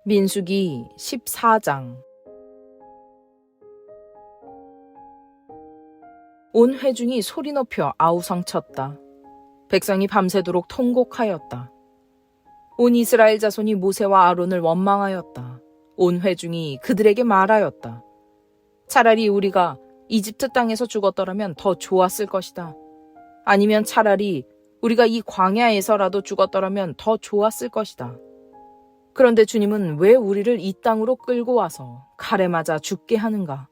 민수기 14장. 온 회중이 소리 높여 아우성쳤다. 백성이 밤새도록 통곡하였다. 온 이스라엘 자손이 모세와 아론을 원망하였다. 온 회중이 그들에게 말하였다. 차라리 우리가 이집트 땅에서 죽었더라면 더 좋았을 것이다. 아니면 차라리 우리가 이 광야에서라도 죽었더라면 더 좋았을 것이다. 그런데 주님은 왜 우리를 이 땅으로 끌고 와서 칼에 맞아 죽게 하는가?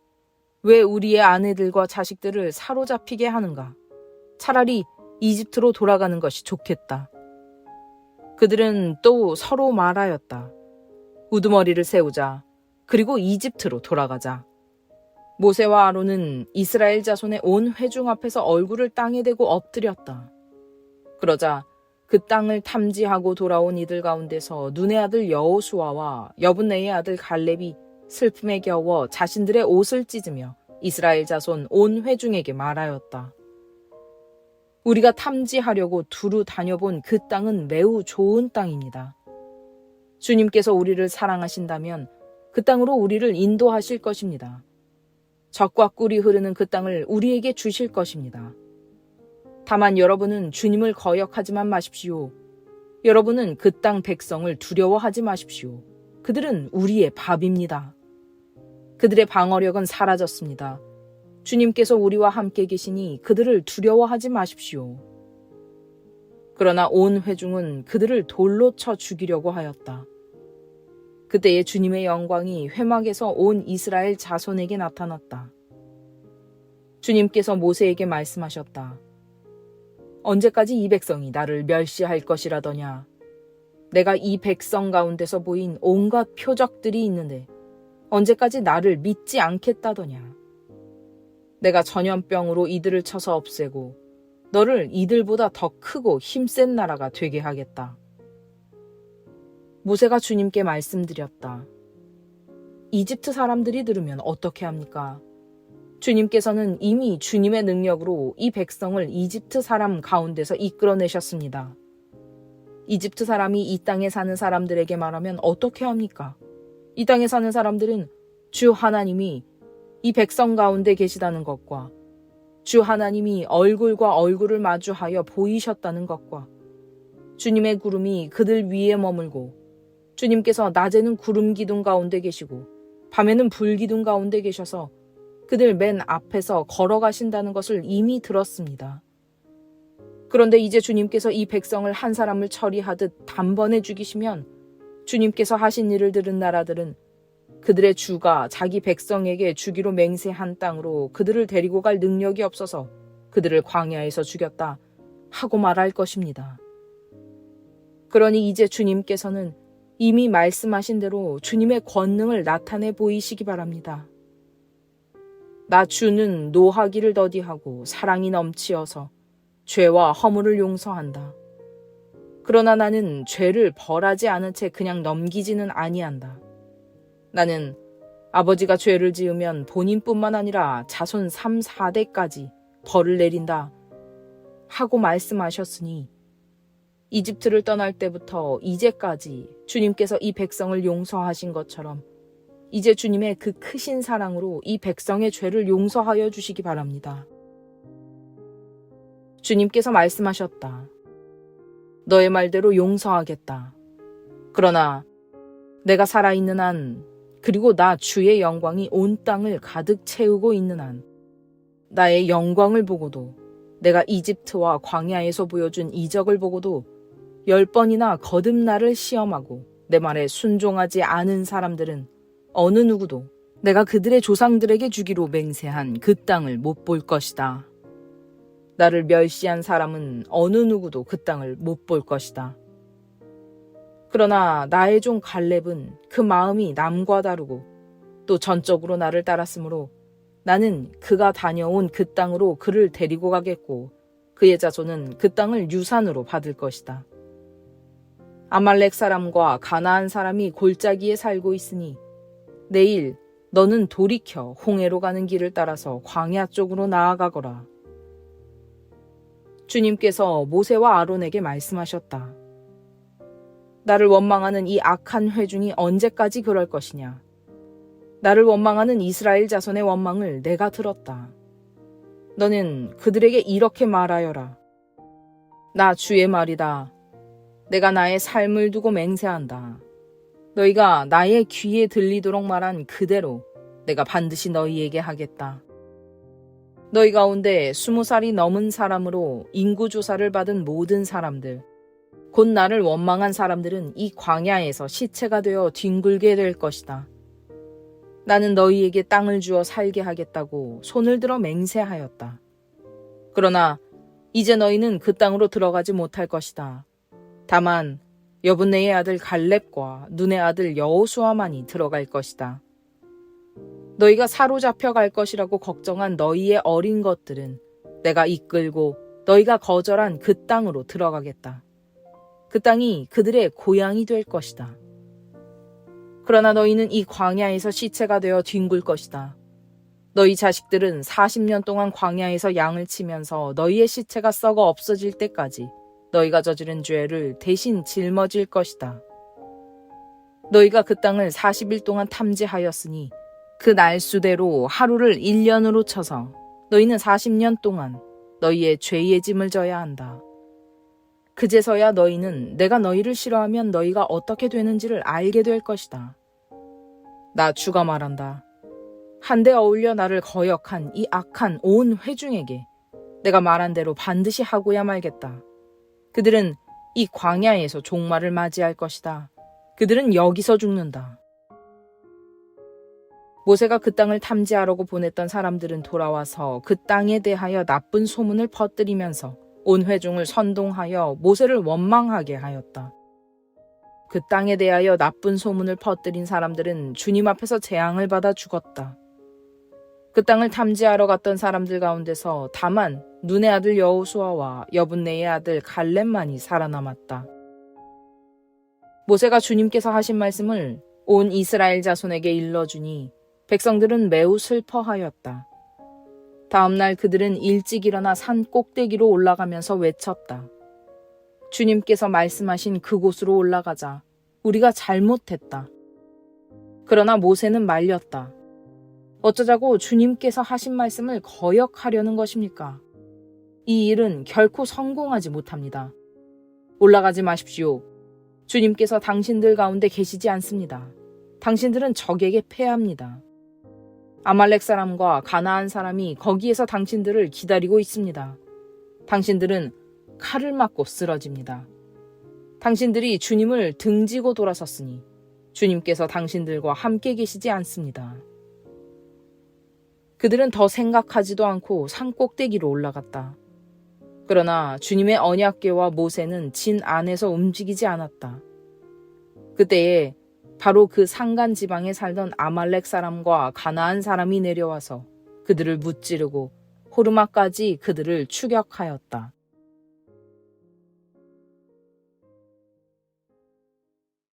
왜 우리의 아내들과 자식들을 사로잡히게 하는가? 차라리 이집트로 돌아가는 것이 좋겠다. 그들은 또 서로 말하였다. 우두머리를 세우자. 그리고 이집트로 돌아가자. 모세와 아론은 이스라엘 자손의 온 회중 앞에서 얼굴을 땅에 대고 엎드렸다. 그러자 그 땅을 탐지하고 돌아온 이들 가운데서 눈의 아들 여호수아와 여분네의 아들 갈렙이 슬픔에 겨워 자신들의 옷을 찢으며 이스라엘 자손 온 회중에게 말하였다. 우리가 탐지하려고 두루 다녀본 그 땅은 매우 좋은 땅입니다. 주님께서 우리를 사랑하신다면 그 땅으로 우리를 인도하실 것입니다. 젖과 꿀이 흐르는 그 땅을 우리에게 주실 것입니다. 다만 여러분은 주님을 거역하지만 마십시오. 여러분은 그 땅 백성을 두려워하지 마십시오. 그들은 우리의 밥입니다. 그들의 방어력은 사라졌습니다. 주님께서 우리와 함께 계시니 그들을 두려워하지 마십시오. 그러나 온 회중은 그들을 돌로 쳐 죽이려고 하였다. 그때에 주님의 영광이 회막에서 온 이스라엘 자손에게 나타났다. 주님께서 모세에게 말씀하셨다. 언제까지 이 백성이 나를 멸시할 것이라더냐? 내가 이 백성 가운데서 보인 온갖 표적들이 있는데 언제까지 나를 믿지 않겠다더냐? 내가 전염병으로 이들을 쳐서 없애고 너를 이들보다 더 크고 힘센 나라가 되게 하겠다. 모세가 주님께 말씀드렸다. 이집트 사람들이 들으면 어떻게 합니까? 주님께서는 이미 주님의 능력으로 이 백성을 이집트 사람 가운데서 이끌어내셨습니다. 이집트 사람이 이 땅에 사는 사람들에게 말하면 어떻게 합니까? 이 땅에 사는 사람들은 주 하나님이 이 백성 가운데 계시다는 것과 주 하나님이 얼굴과 얼굴을 마주하여 보이셨다는 것과 주님의 구름이 그들 위에 머물고 주님께서 낮에는 구름 기둥 가운데 계시고 밤에는 불 기둥 가운데 계셔서 그들 맨 앞에서 걸어가신다는 것을 이미 들었습니다. 그런데 이제 주님께서 이 백성을 한 사람을 처리하듯 단번에 죽이시면 주님께서 하신 일을 들은 나라들은 그들의 주가 자기 백성에게 주기로 맹세한 땅으로 그들을 데리고 갈 능력이 없어서 그들을 광야에서 죽였다 하고 말할 것입니다. 그러니 이제 주님께서는 이미 말씀하신 대로 주님의 권능을 나타내 보이시기 바랍니다. 나 주는 노하기를 더디하고 사랑이 넘치어서 죄와 허물을 용서한다. 그러나 나는 죄를 벌하지 않은 채 그냥 넘기지는 아니한다. 나는 아버지가 죄를 지으면 본인뿐만 아니라 자손 3, 4대까지 벌을 내린다 하고 말씀하셨으니 이집트를 떠날 때부터 이제까지 주님께서 이 백성을 용서하신 것처럼 이제 주님의 그 크신 사랑으로 이 백성의 죄를 용서하여 주시기 바랍니다. 주님께서 말씀하셨다. 너의 말대로 용서하겠다. 그러나 내가 살아있는 한 그리고 나 주의 영광이 온 땅을 가득 채우고 있는 한 나의 영광을 보고도 내가 이집트와 광야에서 보여준 이적을 보고도 10번이나 거듭 나를 시험하고 내 말에 순종하지 않은 사람들은 어느 누구도 내가 그들의 조상들에게 주기로 맹세한 그 땅을 못 볼 것이다. 나를 멸시한 사람은 어느 누구도 그 땅을 못 볼 것이다. 그러나 나의 종 갈렙은 그 마음이 남과 다르고 또 전적으로 나를 따랐으므로 나는 그가 다녀온 그 땅으로 그를 데리고 가겠고 그의 자손은 그 땅을 유산으로 받을 것이다. 아말렉 사람과 가나안 사람이 골짜기에 살고 있으니 내일 너는 돌이켜 홍해로 가는 길을 따라서 광야 쪽으로 나아가거라. 주님께서 모세와 아론에게 말씀하셨다. 나를 원망하는 이 악한 회중이 언제까지 그럴 것이냐. 나를 원망하는 이스라엘 자손의 원망을 내가 들었다. 너는 그들에게 이렇게 말하여라. 나 주의 말이다. 내가 나의 삶을 두고 맹세한다. 너희가 나의 귀에 들리도록 말한 그대로 내가 반드시 너희에게 하겠다. 너희 가운데 20살이 넘은 사람으로 인구조사를 받은 모든 사람들, 곧 나를 원망한 사람들은 이 광야에서 시체가 되어 뒹굴게 될 것이다. 나는 너희에게 땅을 주어 살게 하겠다고 손을 들어 맹세하였다. 그러나 이제 너희는 그 땅으로 들어가지 못할 것이다. 다만 여분네의 아들 갈렙과 눈의 아들 여호수아만이 들어갈 것이다. 너희가 사로잡혀 갈 것이라고 걱정한 너희의 어린 것들은 내가 이끌고 너희가 거절한 그 땅으로 들어가겠다. 그 땅이 그들의 고향이 될 것이다. 그러나 너희는 이 광야에서 시체가 되어 뒹굴 것이다. 너희 자식들은 40년 동안 광야에서 양을 치면서 너희의 시체가 썩어 없어질 때까지 너희가 저지른 죄를 대신 짊어질 것이다. 너희가 그 땅을 40일 동안 탐지하였으니 그 날수대로 하루를 1년으로 쳐서 너희는 40년 동안 너희의 죄의 짐을 져야 한다. 그제서야 너희는 내가 너희를 싫어하면 너희가 어떻게 되는지를 알게 될 것이다. 나 주가 말한다. 한데 어울려 나를 거역한 이 악한 온 회중에게 내가 말한 대로 반드시 하고야 말겠다. 그들은 이 광야에서 종말을 맞이할 것이다. 그들은 여기서 죽는다. 모세가 그 땅을 탐지하려고 보냈던 사람들은 돌아와서 그 땅에 대하여 나쁜 소문을 퍼뜨리면서 온 회중을 선동하여 모세를 원망하게 하였다. 그 땅에 대하여 나쁜 소문을 퍼뜨린 사람들은 주님 앞에서 재앙을 받아 죽었다. 그 땅을 탐지하러 갔던 사람들 가운데서 다만 눈의 아들 여호수아와 여분네의 아들 갈렙만이 살아남았다. 모세가 주님께서 하신 말씀을 온 이스라엘 자손에게 일러주니 백성들은 매우 슬퍼하였다. 다음 날 그들은 일찍 일어나 산 꼭대기로 올라가면서 외쳤다. 주님께서 말씀하신 그곳으로 올라가자. 우리가 잘못했다. 그러나 모세는 말렸다. 어쩌자고 주님께서 하신 말씀을 거역하려는 것입니까? 이 일은 결코 성공하지 못합니다. 올라가지 마십시오. 주님께서 당신들 가운데 계시지 않습니다. 당신들은 적에게 패합니다. 아말렉 사람과 가나안 사람이 거기에서 당신들을 기다리고 있습니다. 당신들은 칼을 맞고 쓰러집니다. 당신들이 주님을 등지고 돌아섰으니 주님께서 당신들과 함께 계시지 않습니다. 그들은 더 생각하지도 않고 산 꼭대기로 올라갔다. 그러나 주님의 언약궤와 모세는 진 안에서 움직이지 않았다. 그때에 바로 그 산간 지방에 살던 아말렉 사람과 가나안 사람이 내려와서 그들을 무찌르고 호르마까지 그들을 추격하였다.